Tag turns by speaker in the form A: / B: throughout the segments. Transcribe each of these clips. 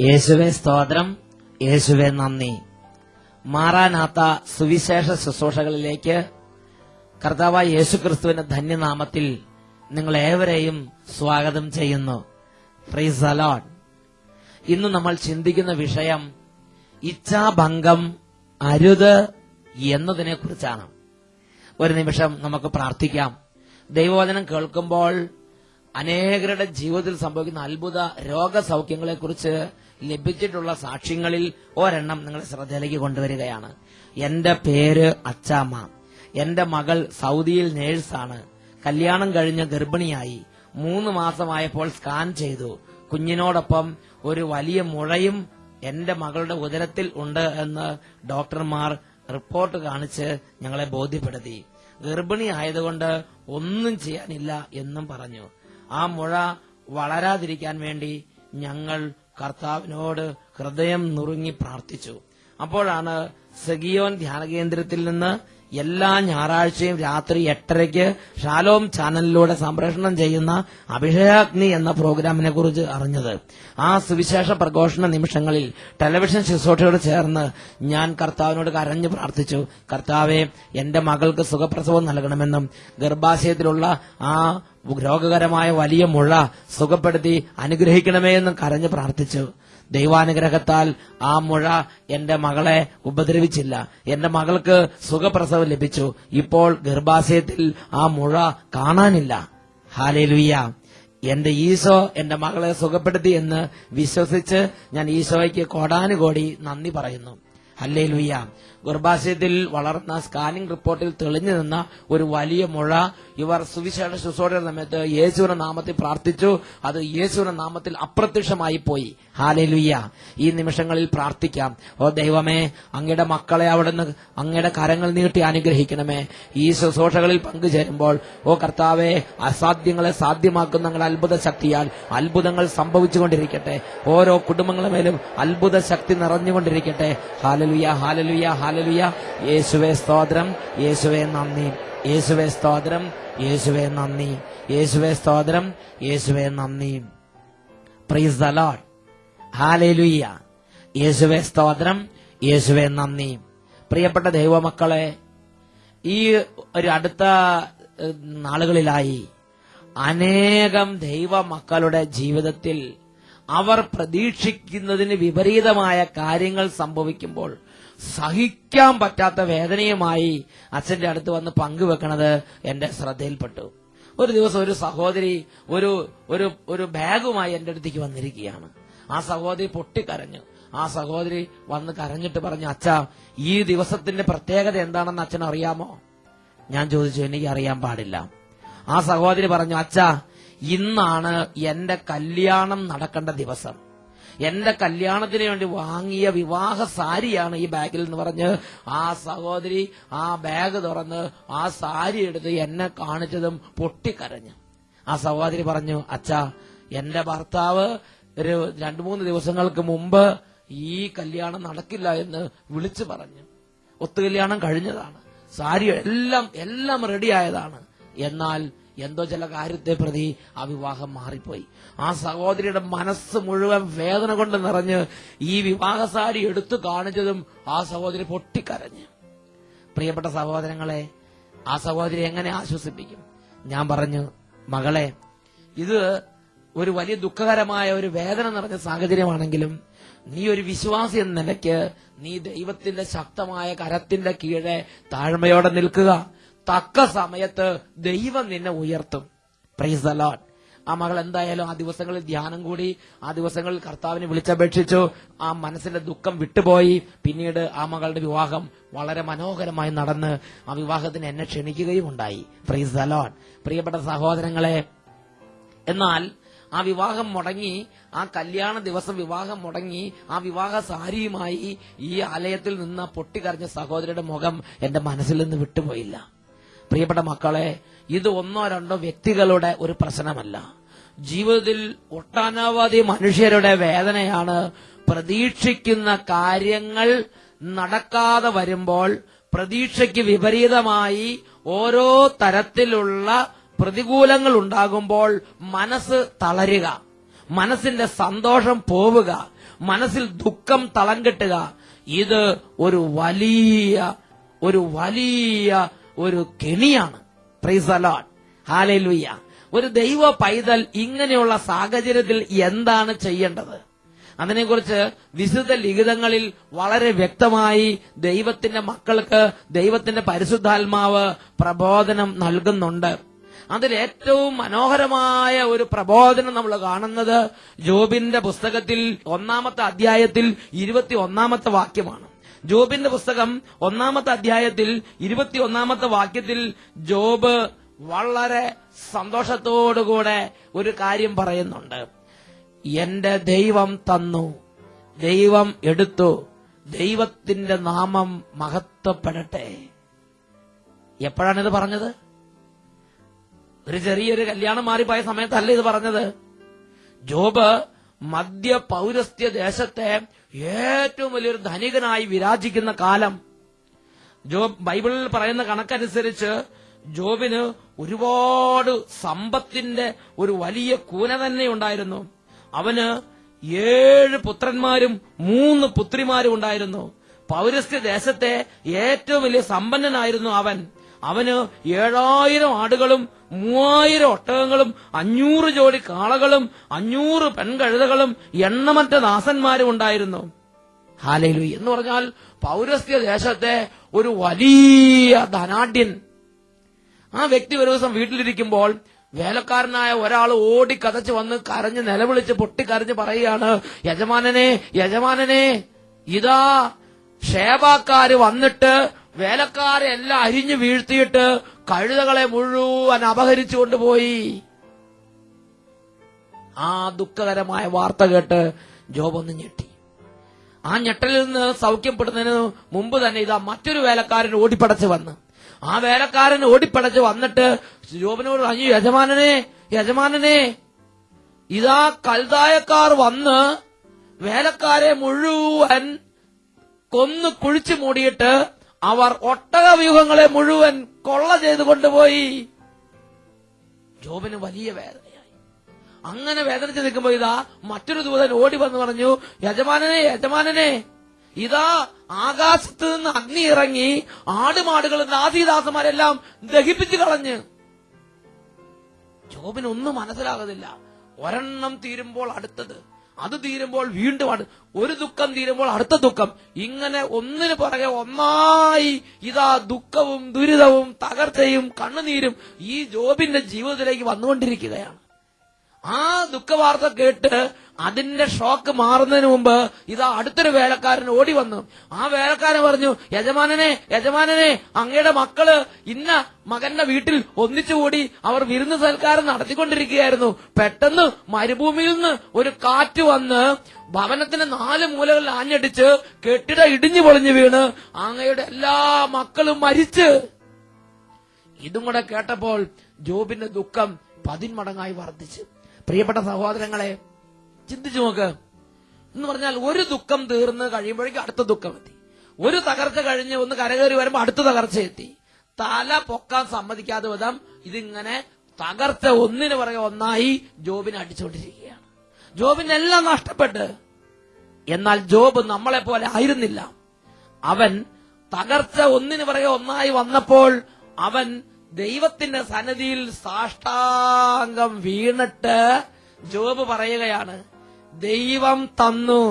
A: യേശുവേ സ്തോത്രം, യേശുവേ നന്ദി. മാറാനാത്ത സുവിശേഷ ശുശ്രൂഷകളിലേക്ക് കർത്താവായ യേശുക്രിസ്തുവിന്റെ ധന്യനാമത്തിൽ നിങ്ങളേവരെയും സ്വാഗതം ചെയ്യുന്നു. Price the Lord. ഇന്ന് നമ്മൾ ചിന്തിക്കുന്ന വിഷയം ഇച്ഛാഭംഗം അരുത് എന്നതിനെ കുറിച്ചാണ്. ഒരു നിമിഷം നമുക്ക് പ്രാർത്ഥിക്കാം. ദൈവവചനം കേൾക്കുമ്പോൾ അനേകരുടെ ജീവിതത്തിൽ സംഭവിക്കുന്ന അത്ഭുത രോഗസൗഖ്യങ്ങളെക്കുറിച്ച് ലഭിച്ചിട്ടുള്ള സാക്ഷ്യങ്ങളിൽ ഒരെണ്ണം നിങ്ങളെ ശ്രദ്ധയിലേക്ക് കൊണ്ടുവരികയാണ്. എന്റെ പേര് അച്ചാമ്മ. എന്റെ മകൾ സൗദിയിൽ നേഴ്സാണ്. കല്യാണം കഴിഞ്ഞ് ഗർഭിണിയായി. 3 മാസമായപ്പോൾ സ്കാൻ ചെയ്തു. കുഞ്ഞിനോടൊപ്പം ഒരു വലിയ മുഴയും എന്റെ മകളുടെ ഉദരത്തിൽ ഉണ്ട് എന്ന് ഡോക്ടർമാർ റിപ്പോർട്ട് കാണിച്ച് ഞങ്ങളെ ബോധ്യപ്പെടുത്തി. ഗർഭിണി ആയതുകൊണ്ട് ഒന്നും ചെയ്യാനില്ല എന്നും പറഞ്ഞു. ആ മുഴ വളരാതിരിക്കാൻ വേണ്ടി ഞങ്ങൾ കർത്താവിനോട് ഹൃദയം നുറുങ്ങി പ്രാർത്ഥിച്ചു. അപ്പോഴാണ് സെഗിയോൻ ധ്യാന കേന്ദ്രത്തിൽ നിന്ന് എല്ലാ ഞായറാഴ്ചയും രാത്രി 8:30 ഷാലോം ചാനലിലൂടെ സംപ്രേഷണം ചെയ്യുന്ന അഭിഷേകാഗ്നി എന്ന പ്രോഗ്രാമിനെ കുറിച്ച് അറിഞ്ഞത്. ആ സുവിശേഷ പ്രഘോഷണ നിമിഷങ്ങളിൽ ടെലിവിഷൻ ശുശ്രൂഷയോട് ചേർന്ന് ഞാൻ കർത്താവിനോട് കരഞ്ഞു പ്രാർത്ഥിച്ചു. കർത്താവെ, എന്റെ മകൾക്ക് സുഖപ്രസവം നൽകണമെന്നും ഗർഭാശയത്തിലുള്ള ആ രോഗകരമായ വലിയ മുഴ സുഖപ്പെടുത്തി അനുഗ്രഹിക്കണമേ എന്നും കരഞ്ഞു പ്രാർത്ഥിച്ചു. ദൈവാനുഗ്രഹത്താൽ ആ മുഴ എന്റെ മകളെ ഉപദ്രവിച്ചില്ല. എന്റെ മകൾക്ക് സുഖപ്രസവം ലഭിച്ചു. ഇപ്പോൾ ഗർഭാശയത്തിൽ ആ മുഴ കാണാനില്ല. ഹല്ലേലൂയ. എന്റെ ഈശോ എന്റെ മകളെ സുഖപ്പെടുത്തി എന്ന് വിശ്വസിച്ച് ഞാൻ ഈശോയ്ക്ക് കോടാനുകോടി നന്ദി പറയുന്നു. ഹല്ലേലൂയ. ഗർഭാശയത്തിൽ വളർന്ന സ്കാനിംഗ് റിപ്പോർട്ടിൽ തെളിഞ്ഞു നിന്ന ഒരു വലിയ മുഴ ഇവർ സുവിശേഷ ശുശ്രൂഷയുടെ സമയത്ത് യേശുവിന്റെ നാമത്തിൽ പ്രാർത്ഥിച്ചു. അത് യേശുവിന്റെ നാമത്തിൽ അപ്രത്യക്ഷമായി പോയി. ഹല്ലേലൂയ. ഈ നിമിഷങ്ങളിൽ പ്രാർത്ഥിക്കാം. ഓ ദൈവമേ, അങ്ങയുടെ മക്കളെ അവിടുന്ന് അങ്ങയുടെ കരങ്ങൾ നീട്ടി അനുഗ്രഹിക്കണമേ. ഈ ശുശ്രൂഷകളിൽ പങ്കുചേരുമ്പോൾ ഓ കർത്താവെ, അസാധ്യങ്ങളെ സാധ്യമാക്കുന്ന അങ്ങയുടെ അത്ഭുത ശക്തിയാൽ അത്ഭുതങ്ങൾ സംഭവിച്ചുകൊണ്ടിരിക്കട്ടെ. ഓരോ കുടുംബങ്ങളുടെ മേലും അത്ഭുത ശക്തി നിറഞ്ഞുകൊണ്ടിരിക്കട്ടെ. ഹല്ലേലൂയ, ഹല്ലേലൂയ, ഹല്ലേലൂയ. യേശുവേ സ്തോത്രം, യേശുവേ നന്ദി. യേശുവേ സ്തോത്രം, യേശുവേ നന്ദി. യേശുവേ സ്തോത്രം, യേശുവേ നന്ദി. Praise the Lord. ഹല്ലേലൂയ. യേശുവേ സ്തോത്രം, യേശുവേ നന്ദി. പ്രിയപ്പെട്ട ദൈവമക്കളെ, ഈ ഒരു അടുത്ത നാളുകളിലായി അനേകം ദൈവമക്കളുടെ ജീവിതത്തിൽ അവർ പ്രതീക്ഷിക്കുന്നതിന് വിപരീതമായ കാര്യങ്ങൾ സംഭവിക്കുമ്പോൾ സഹിക്കാൻ പറ്റാത്ത വേദനയുമായി അച്ഛന്റെ അടുത്ത് വന്ന് പങ്കുവെക്കണത് എന്റെ ശ്രദ്ധയിൽപ്പെട്ടു. ഒരു ദിവസം ഒരു സഹോദരി ഒരു ബാഗുമായി എന്റെ അടുത്തേക്ക് വന്നിരിക്കുകയാണ്. ആ സഹോദരി പൊട്ടിക്കരഞ്ഞു. ആ സഹോദരി വന്ന് കരഞ്ഞിട്ട് പറഞ്ഞു, അച്ഛാ, ഈ ദിവസത്തിന്റെ പ്രത്യേകത എന്താണെന്ന് അച്ഛൻ അറിയാമോ? ഞാൻ ചോദിച്ചു, എനിക്ക് അറിയാൻ പാടില്ല. ആ സഹോദരി പറഞ്ഞു, അച്ഛാ, ഇന്നാണ് എന്റെ കല്യാണം നടക്കേണ്ട ദിവസം. എന്റെ കല്യാണത്തിന് വേണ്ടി വാങ്ങിയ വിവാഹ സാരിയാണ് ഈ ബാഗിൽ എന്ന് പറഞ്ഞ് ആ സഹോദരി ആ ബാഗ് തുറന്ന് ആ സാരി എടുത്ത് എന്നെ കാണിച്ചതും പൊട്ടിക്കരഞ്ഞു. ആ സഹോദരി പറഞ്ഞു, അച്ഛാ, എന്റെ ഭർത്താവ് ഒരു 2-3 ദിവസങ്ങൾക്ക് മുമ്പ് ഈ കല്യാണം നടക്കില്ല എന്ന് വിളിച്ചു പറഞ്ഞു. ഒത്തുകല്യാണം കഴിഞ്ഞതാണ്, സാരി എല്ലാം റെഡിയായതാണ്. എന്നാൽ എന്തോ ചില കാര്യത്തെ പ്രതി ആ വിവാഹം മാറിപ്പോയി. ആ സഹോദരിയുടെ മനസ്സ് മുഴുവൻ വേദന കൊണ്ട് നിറഞ്ഞ് ഈ വിവാഹ സാരി എടുത്തു കാണിച്ചതും ആ സഹോദരി പൊട്ടിക്കരഞ്ഞ്. പ്രിയപ്പെട്ട സഹോദരങ്ങളെ, ആ സഹോദരി എങ്ങനെ ആശ്വസിപ്പിക്കും? ഞാൻ പറഞ്ഞു, മകളെ, ഇത് ഒരു വലിയ ദുഃഖകരമായ ഒരു വേദന നിറഞ്ഞ സാഹചര്യമാണെങ്കിലും നീ ഒരു വിശ്വാസി എന്ന നിലയ്ക്ക് നീ ദൈവത്തിന്റെ ശക്തമായ കരത്തിന്റെ കീഴെ താഴ്മയോടെ നിൽക്കുക. തക്ക സമയത്ത് ദൈവം നിന്നെ ഉയർത്തും. Price the Lord. ആ മകൾ എന്തായാലും ആ ദിവസങ്ങളിൽ ധ്യാനം കൂടി. ആ ദിവസങ്ങളിൽ കർത്താവിനെ വിളിച്ചപേക്ഷിച്ചു. ആ മനസ്സിന്റെ ദുഃഖം വിട്ടുപോയി. പിന്നീട് ആ മകളുടെ വിവാഹം വളരെ മനോഹരമായി നടന്ന് ആ വിവാഹത്തിന് എന്നെ ക്ഷണിക്കുകയും ഉണ്ടായി. Price the Lord. പ്രിയപ്പെട്ട സഹോദരങ്ങളെ, എന്നാൽ ആ വിവാഹം മുടങ്ങി, ആ കല്യാണ ദിവസം വിവാഹം മുടങ്ങി, ആ വിവാഹ സാരിയുമായി ഈ ആലയത്തിൽ നിന്ന് പൊട്ടിക്കരഞ്ഞ സഹോദരിയുടെ മുഖം എന്റെ മനസ്സിൽ നിന്ന് വിട്ടുപോയില്ല. പ്രിയപ്പെട്ട മക്കളെ, ഇത് 1-2 വ്യക്തികളുടെ ഒരു പ്രശ്നമല്ല. ജീവിതത്തിൽ ഒട്ടനവധി മനുഷ്യരുടെ വേദനയാണ്. പ്രതീക്ഷിക്കുന്ന കാര്യങ്ങൾ നടക്കാതെ വരുമ്പോൾ, പ്രതീക്ഷയ്ക്ക് വിപരീതമായി ഓരോ തരത്തിലുള്ള പ്രതികൂലങ്ങൾ ഉണ്ടാകുമ്പോൾ മനസ്സ് തളരുക, മനസ്സിന്റെ സന്തോഷം പോവുക, മനസ്സിൽ ദുഃഖം തളം കെട്ടുക, ഇത് ഒരു വലിയ കെണിയാണ്. പ്രൈസ് ദി ലോർഡ്, ഹല്ലേലൂയ. ഒരു ദൈവ പൈതൽ ഇങ്ങനെയുള്ള സാഹചര്യത്തിൽ എന്താണ് ചെയ്യേണ്ടത്? അതിനെക്കുറിച്ച് വിശുദ്ധ ലിഖിതങ്ങളിൽ വളരെ വ്യക്തമായി ദൈവത്തിന്റെ മക്കൾക്ക് ദൈവത്തിന്റെ പരിശുദ്ധാത്മാവ് പ്രബോധനം നൽകുന്നുണ്ട്. അതിൽ ഏറ്റവും മനോഹരമായ ഒരു പ്രബോധനം നമ്മൾ കാണുന്നത് ജോബിന്റെ പുസ്തകത്തിൽ 1-ാമത്തെ അധ്യായത്തിൽ 21-ാമത്തെ വാക്യമാണ്. ജോബിന്റെ പുസ്തകം 1-ാമത്തെ അധ്യായത്തിൽ 21-ാമത്തെ വാക്യത്തിൽ ജോബ് വളരെ സന്തോഷത്തോടുകൂടെ ഒരു കാര്യം പറയുന്നുണ്ട്. എന്റെ ദൈവം തന്നു, ദൈവം എടുത്തു, ദൈവത്തിന്റെ നാമം മഹത്വപ്പെടട്ടെ. എപ്പോഴാണിത് പറഞ്ഞത്? ഒരു ചെറിയൊരു കല്യാണം മാറിപ്പോയ സമയത്തല്ല ഇത് പറഞ്ഞത്. ജോബ് മധ്യ പൗരസ്ത്യ ദേശത്തെ ഏറ്റവും വലിയൊരു ധനികനായി വിരാജിക്കുന്ന കാലം. ജോബ് ബൈബിളിൽ പറയുന്ന കണക്കനുസരിച്ച് ജോബിന് ഒരുപാട് സമ്പത്തിന്റെ ഒരു വലിയ കൂന തന്നെ ഉണ്ടായിരുന്നു. അവന് 7 പുത്രന്മാരും 3 പുത്രിമാരും ഉണ്ടായിരുന്നു. പൗരസ്ത്യ ദേശത്തെ ഏറ്റവും വലിയ സമ്പന്നനായിരുന്നു അവൻ. അവന് 7000 ആടുകളും 3000 ഒട്ടകങ്ങളും 500 ജോഡി കാളകളും 500 പെൺകഴുതകളും എണ്ണമറ്റ ദാസന്മാരും ഉണ്ടായിരുന്നു. ഹല്ലേലൂയ. എന്ന് പറഞ്ഞാൽ പൗരസ്ത്യ ദേശത്തെ ഒരു വലിയ ധനാഢ്യൻ. ആ വ്യക്തി ഒരു ദിവസം വീട്ടിലിരിക്കുമ്പോൾ വേലക്കാരനായ ഒരാൾ ഓടിക്കതച്ച് വന്ന് കരഞ്ഞ് നിലവിളിച്ച് പൊട്ടിക്കരഞ്ഞ് പറയുകയാണ്, യജമാനനെ, യജമാനനെ, ഇതാ ഷേബക്കാര് വന്നിട്ട് വേലക്കാരെ എല്ലാം അരിഞ്ഞു വീഴ്ത്തിയിട്ട് കഴുതകളെ മുഴുവൻ അപഹരിച്ചു കൊണ്ടുപോയി. ആ ദുഃഖകരമായ വാർത്ത കേട്ട് ജോബ് ഒന്ന് ഞെട്ടി. ആ ഞെട്ടലിൽ നിന്ന് സൗഖ്യപ്പെടുന്നതിന് മുമ്പ് തന്നെ ഇതാ മറ്റൊരു വേലക്കാരൻ ഓടിപ്പടച്ച് വന്ന്, ആ വേലക്കാരൻ ഓടിപ്പടച്ച് വന്നിട്ട് ജോബിനോട് പറഞ്ഞു, യജമാനനെ, യജമാനനെ, ഇതാ കൽദായക്കാർ വന്ന് വേലക്കാരെ മുഴുവൻ കൊന്നു കുഴിച്ചു മൂടിയിട്ട് അവർ ഒട്ടകവ്യൂഹങ്ങളെ മുഴുവൻ കൊള്ള ചെയ്തു കൊണ്ടുപോയി. ജോബിന് വലിയ വേദനയായി. അങ്ങനെ വേദനിച്ച് നിൽക്കുമ്പോ ഇതാ മറ്റൊരു ദൂതൻ ഓടി വന്ന് പറഞ്ഞു, യജമാനനെ, യജമാനനെ, ഇതാ ആകാശത്ത് നിന്ന് അഗ്നി ഇറങ്ങി ആടുമാടുകളും ദാസീദാസന്മാരെല്ലാം ദഹിപ്പിച്ചു കളഞ്ഞ്. ജോബിന് ഒന്നും മനസ്സിലാകുന്നില്ല. ഒരെണ്ണം തീരുമ്പോൾ അടുത്തത്, അത് തീരുമ്പോൾ വീണ്ടും ഒരു ദുഃഖം തീരുമ്പോൾ അടുത്ത ദുഃഖം, ഇങ്ങനെ ഒന്നിനു പുറകെ ഒന്നായി ഇതാ ദുഃഖവും ദുരിതവും തകർച്ചയും കണ്ണുനീരും ഈ ജോബിന്റെ ജീവിതത്തിലേക്ക് വന്നുകൊണ്ടിരിക്കുകയാണ്. ആ ദുഃഖവാർത്ത കേട്ട് അതിന്റെ ഷോക്ക് മാറുന്നതിന് മുമ്പ് ഇതാ അടുത്തൊരു വേലക്കാരൻ ഓടി വന്നു. ആ വേലക്കാരൻ പറഞ്ഞു, യജമാനനെ, യജമാനനെ, അങ്ങയുടെ മക്കള് ഇന്ന മകന്റെ വീട്ടിൽ ഒന്നിച്ചുകൂടി അവർ വിരുന്ന് സൽക്കാരം നടത്തിക്കൊണ്ടിരിക്കുകയായിരുന്നു. പെട്ടെന്ന് മരുഭൂമിയിൽ നിന്ന് ഒരു കാറ്റ് വന്ന് ഭവനത്തിന്റെ 4 മൂലകളിൽ ആഞ്ഞടിച്ച് കെട്ടിടം ഇടിഞ്ഞു പൊളിഞ്ഞു വീണ് അങ്ങയുടെ എല്ലാ മക്കളും മരിച്ച്. ഇതും കൂടെ കേട്ടപ്പോൾ ജോബിന്റെ ദുഃഖം 10 മടങ്ങായി വർദ്ധിച്ചു. പ്രിയപ്പെട്ട സഹോദരങ്ങളെ, ചിന്തിച്ചു നോക്ക്. എന്ന് പറഞ്ഞാൽ ഒരു ദുഃഖം തീർന്ന് കഴിയുമ്പോഴേക്കും അടുത്ത ദുഃഖം എത്തി. ഒരു തകർച്ച കഴിഞ്ഞ് ഒന്ന് കരകയറി വരുമ്പോൾ അടുത്ത തകർച്ച എത്തി. തല പൊക്കാൻ സമ്മതിക്കാതെ വിധം ഇതിങ്ങനെ തകർച്ച ഒന്നിനു പുറകെ ഒന്നായി ജോബിനെ അടിച്ചുകൊണ്ടിരിക്കുകയാണ്. ജോബിനെല്ലാം നഷ്ടപ്പെട്ട്. എന്നാൽ ജോബ് നമ്മളെ പോലെ ആയിരുന്നില്ല. അവൻ തകർച്ച ഒന്നിനു പുറകെ ഒന്നായി വന്നപ്പോൾ അവൻ ദൈവത്തിന്റെ സന്നിധിയിൽ സാഷ്ടാംഗം വീണിട്ട് ജോബ് പറയുകയാണ്, ദൈവം തന്നു,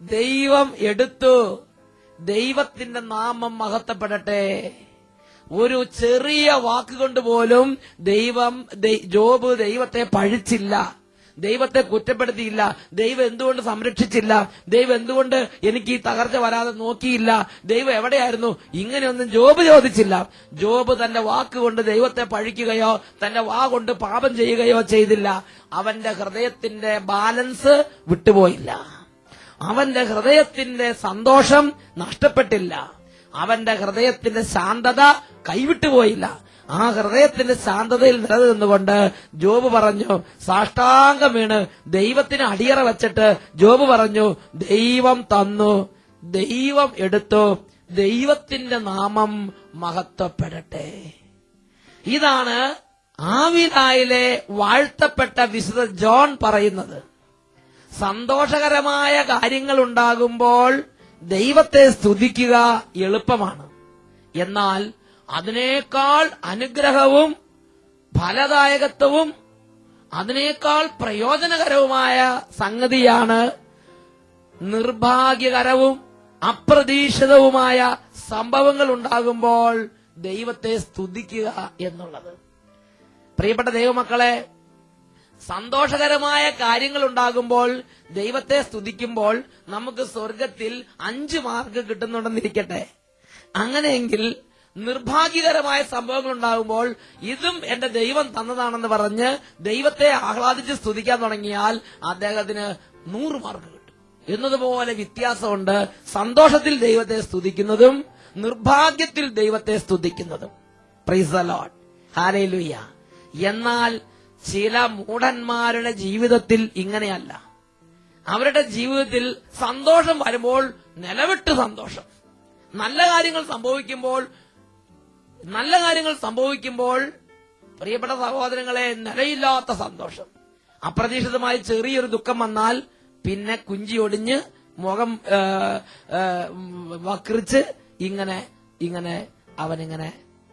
A: ദൈവം എടുത്തു, ദൈവത്തിന്റെ നാമം മഹത്വപ്പെടട്ടെ. ഒരു ചെറിയ വാക്കുകൊണ്ട് പോലും ജോബ് ദൈവത്തെ പഴിച്ചില്ല, ദൈവത്തെ കുറ്റപ്പെടുത്തിയില്ല. ദൈവം എന്തുകൊണ്ട് സംരക്ഷിച്ചില്ല, ദൈവം എന്തുകൊണ്ട് എനിക്ക് ഈ തകർച്ച വരാതെ നോക്കിയില്ല, ദൈവം എവിടെയായിരുന്നു, ഇങ്ങനെയൊന്നും ജോബ് ചോദിച്ചില്ല. ജോബ് തന്റെ വാക്കുകൊണ്ട് ദൈവത്തെ പഴിക്കുകയോ തന്റെ വാ കൊണ്ട് പാപം ചെയ്യുകയോ ചെയ്തില്ല. അവന്റെ ഹൃദയത്തിന്റെ ബാലൻസ് വിട്ടുപോയില്ല. അവന്റെ ഹൃദയത്തിന്റെ സന്തോഷം നഷ്ടപ്പെട്ടില്ല. അവന്റെ ഹൃദയത്തിന്റെ ശാന്തത കൈവിട്ടുപോയില്ല. ആ ഹൃദയത്തിന്റെ ശാന്തതയിൽ നിലനിന്നുകൊണ്ട് ജോബ് പറഞ്ഞു, സാഷ്ടാംഗം വീണ് ദൈവത്തിന് അടിയറ വെച്ചിട്ട് ജോബ് പറഞ്ഞു, ദൈവം തന്നു, ദൈവം എടുത്തു, ദൈവത്തിന്റെ നാമം മഹത്വപ്പെടട്ടെ. ഇതാണ് ആവിലായിലെ വാഴ്ത്തപ്പെട്ട വിശുദ്ധ ജോൺ പറയുന്നത്. സന്തോഷകരമായ കാര്യങ്ങൾ ഉണ്ടാകുമ്പോൾ ദൈവത്തെ സ്തുതിക്കുക എളുപ്പമാണ്. എന്നാൽ അതിനേക്കാൾ അനുഗ്രഹവും ഫലദായകത്വവും അതിനേക്കാൾ പ്രയോജനകരവുമായ സംഗതിയാണ് നിർഭാഗ്യകരവും അപ്രതീക്ഷിതവുമായ സംഭവങ്ങൾ ഉണ്ടാകുമ്പോൾ ദൈവത്തെ സ്തുതിക്കുക എന്നുള്ളത്. പ്രിയപ്പെട്ട ദൈവമക്കളെ, സന്തോഷകരമായ കാര്യങ്ങൾ ഉണ്ടാകുമ്പോൾ ദൈവത്തെ സ്തുതിക്കുമ്പോൾ നമുക്ക് സ്വർഗത്തിൽ 5 മാർക്ക് കിട്ടുന്നുണ്ടെന്നിരിക്കട്ടെ. അങ്ങനെയെങ്കിൽ നിർഭാഗ്യകരമായ സംഭവങ്ങൾ ഉണ്ടാകുമ്പോൾ ഇതും എന്റെ ദൈവം തന്നതാണെന്ന് പറഞ്ഞ് ദൈവത്തെ ആഹ്ലാദിച്ച് സ്തുതിക്കാൻ തുടങ്ങിയാൽ അദ്ദേഹത്തിന് 100 മാർക്ക് കിട്ടും. എന്നതുപോലെ വ്യത്യാസമുണ്ട് സന്തോഷത്തിൽ ദൈവത്തെ സ്തുതിക്കുന്നതും നിർഭാഗ്യത്തിൽ ദൈവത്തെ സ്തുതിക്കുന്നതും. പ്രൈസ് ദി ലോർഡ്, ഹല്ലേലൂയ. എന്നാൽ ചില മൂഢന്മാരുടെ ജീവിതത്തിൽ ഇങ്ങനെയല്ല. അവരുടെ ജീവിതത്തിൽ സന്തോഷം വരുമ്പോൾ നിലവിട്ട് സന്തോഷം, നല്ല കാര്യങ്ങൾ സംഭവിക്കുമ്പോൾ പ്രിയപ്പെട്ട സഹോദരങ്ങളെ നിലയില്ലാത്ത സന്തോഷം. അപ്രതീക്ഷിതമായി ചെറിയൊരു ദുഃഖം വന്നാൽ പിന്നെ കുഞ്ചി ഒടിഞ്ഞ് മുഖം വക്രിച്ച് ഇങ്ങനെ അവനിങ്ങനെ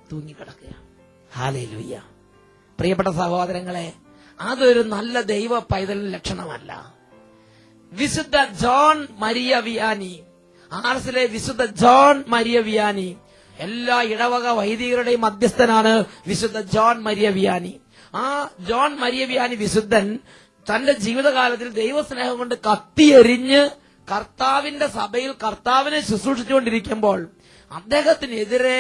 A: തൂങ്ങിക്കിടക്കുക. ഹല്ലേലൂയ. പ്രിയപ്പെട്ട സഹോദരങ്ങളെ, അതൊരു നല്ല ദൈവ പൈതലിന്റെ ലക്ഷണമല്ല. വിശുദ്ധ ജോൺ മരിയ വിയാനി, ആർസിലെ വിശുദ്ധ ജോൺ മരിയ വിയാനി, എല്ലാ ഇടവക വൈദികരുടെയും മധ്യസ്ഥനാണ് വിശുദ്ധ ജോൺ മരിയ വിയാനി. ആ ജോൺ മരിയ വിയാനി വിശുദ്ധൻ തന്റെ ജീവിതകാലത്തിൽ ദൈവസ്നേഹം കൊണ്ട് കത്തിയെരിഞ്ഞ് കർത്താവിന്റെ സഭയിൽ കർത്താവിനെ ശുശ്രൂഷിച്ചുകൊണ്ടിരിക്കുമ്പോൾ അദ്ദേഹത്തിനെതിരെ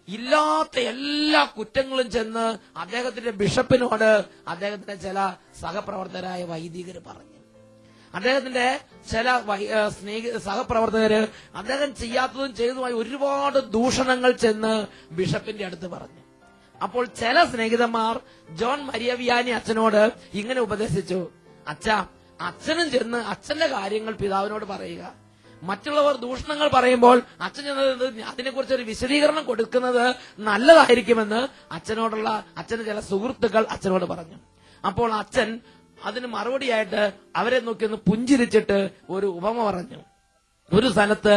A: ഇല്ലാത്ത എല്ലാ കുറ്റങ്ങളും ചെന്ന് അദ്ദേഹത്തിന്റെ ബിഷപ്പിനോട് അദ്ദേഹത്തിന്റെ ചില സഹപ്രവർത്തകരായ വൈദികർ പറഞ്ഞു. അദ്ദേഹത്തിന്റെ ചില സഹപ്രവർത്തകര് അദ്ദേഹം ചെയ്യാത്തതും ചെയ്തതുമായി ഒരുപാട് ദൂഷണങ്ങൾ ചെന്ന് ബിഷപ്പിന്റെ അടുത്ത് പറഞ്ഞു. അപ്പോൾ ചില സ്നേഹിതന്മാർ ജോൺ മരിയ വിയാനി അച്ഛനോട് ഇങ്ങനെ ഉപദേശിച്ചു: അച്ഛനും ചെന്ന് അച്ഛന്റെ കാര്യങ്ങൾ പിതാവിനോട് പറയുക. മറ്റുള്ളവർ ദൂഷണങ്ങൾ പറയുമ്പോൾ അച്ഛൻ അതിനെക്കുറിച്ച് ഒരു വിശദീകരണം കൊടുക്കുന്നത് നല്ലതായിരിക്കുമെന്ന് അച്ഛന് ചില സുഹൃത്തുക്കൾ അച്ഛനോട് പറഞ്ഞു. അപ്പോൾ അച്ഛൻ അതിന് മറുപടിയായിട്ട് അവരെ നോക്കി ഒന്ന് പുഞ്ചിരിച്ചിട്ട് ഒരു ഉപമ പറഞ്ഞു. ഒരു സ്ഥലത്ത്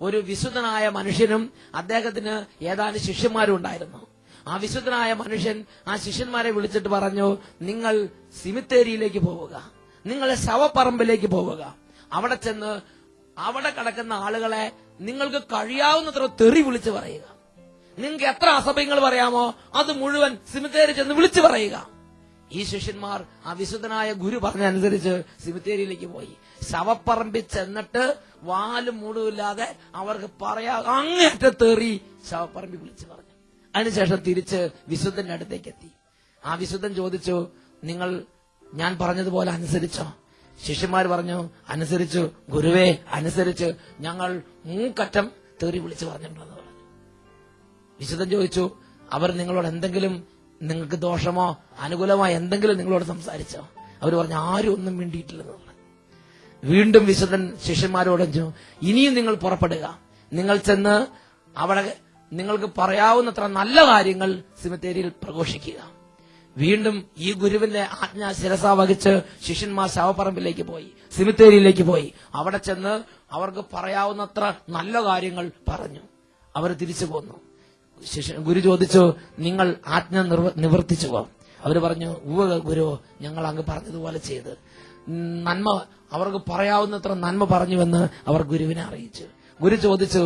A: ഒരു വിശുദ്ധനായ മനുഷ്യനും അദ്ദേഹത്തിന് ഏതാനും ശിഷ്യന്മാരും ഉണ്ടായിരുന്നു. ആ വിശുദ്ധനായ മനുഷ്യൻ ആ ശിഷ്യന്മാരെ വിളിച്ചിട്ട് പറഞ്ഞു: നിങ്ങൾ സിമിത്തേരിയിലേക്ക് പോവുക, നിങ്ങൾ ശവപ്പറമ്പിലേക്ക് പോവുക. അവിടെ ചെന്ന് അവിടെ കിടക്കുന്ന ആളുകളെ നിങ്ങൾക്ക് കഴിയാവുന്നത്ര തെറി വിളിച്ചു പറയുക. നിങ്ങൾക്ക് എത്ര അസഭ്യങ്ങൾ പറയാമോ അത് മുഴുവൻ സിമിത്തേരി ചെന്ന് വിളിച്ചു പറയുക. ഈ ശിഷ്യന്മാർ ആ വിശുദ്ധനായ ഗുരു പറഞ്ഞനുസരിച്ച് സിമിത്തേരിയിലേക്ക് പോയി. ശവപ്പറമ്പിൽ ചെന്നിട്ട് വാലും മൂടുമില്ലാതെ അവർക്ക് അങ്ങേറ്റ തെറി ശവപ്പറമ്പിൽ വിളിച്ചു പറഞ്ഞു. അതിനുശേഷം തിരിച്ച് വിശുദ്ധന്റെ അടുത്തേക്ക് എത്തി. ആ വിശുദ്ധൻ ചോദിച്ചു: നിങ്ങൾ ഞാൻ പറഞ്ഞതുപോലെ അനുസരിച്ചോ? ശിഷ്യന്മാർ പറഞ്ഞു: അനുസരിച്ചു ഗുരുവേ, അനുസരിച്ച്. ഞങ്ങൾ മൂക്കറ്റം തെറി വിളിച്ചു പറഞ്ഞിട്ടുണ്ടെന്ന് പറഞ്ഞു. വിശുദ്ധൻ ചോദിച്ചു: അവർ നിങ്ങളോട് എന്തെങ്കിലും നിങ്ങൾക്ക് ദോഷമോ അനുകൂലമോ എന്തെങ്കിലും നിങ്ങളോട് സംസാരിച്ചോ? അവർ പറഞ്ഞു: ആരും ഒന്നും വേണ്ടിയിട്ടില്ലെന്ന് പറഞ്ഞു. വീണ്ടും വിശുദ്ധൻ ശിഷ്യന്മാരോട് പറഞ്ഞു: ഇനിയും നിങ്ങൾ പുറപ്പെടുക, നിങ്ങൾ ചെന്ന് അവിടെ നിങ്ങൾക്ക് പറയാവുന്നത്ര നല്ല കാര്യങ്ങൾ സിമിത്തേരിയിൽ പ്രഘോഷിക്കുക. വീണ്ടും ഈ ഗുരുവിന്റെ ആജ്ഞ ശിരസാ വഹിച്ച് ശിഷ്യന്മാർ ശവപ്പറമ്പിലേക്ക് പോയി, സിമിത്തേരിയിലേക്ക് പോയി. അവിടെ ചെന്ന് അവർക്ക് പറയാവുന്നത്ര നല്ല കാര്യങ്ങൾ പറഞ്ഞു. അവർ തിരിച്ചു പോന്നു. ഗുരു ചോദിച്ചു: നിങ്ങൾ ആജ്ഞ നിവർത്തിച്ചുവോ? അവർ പറഞ്ഞു: ഗുരു, ഞങ്ങൾ അങ്ങ് പറഞ്ഞതുപോലെ ചെയ്ത് നന്മ അവർക്ക് പറയാവുന്നത്ര നന്മ പറഞ്ഞുവെന്ന് അവർ ഗുരുവിനെ അറിയിച്ചു. ഗുരു ചോദിച്ചു: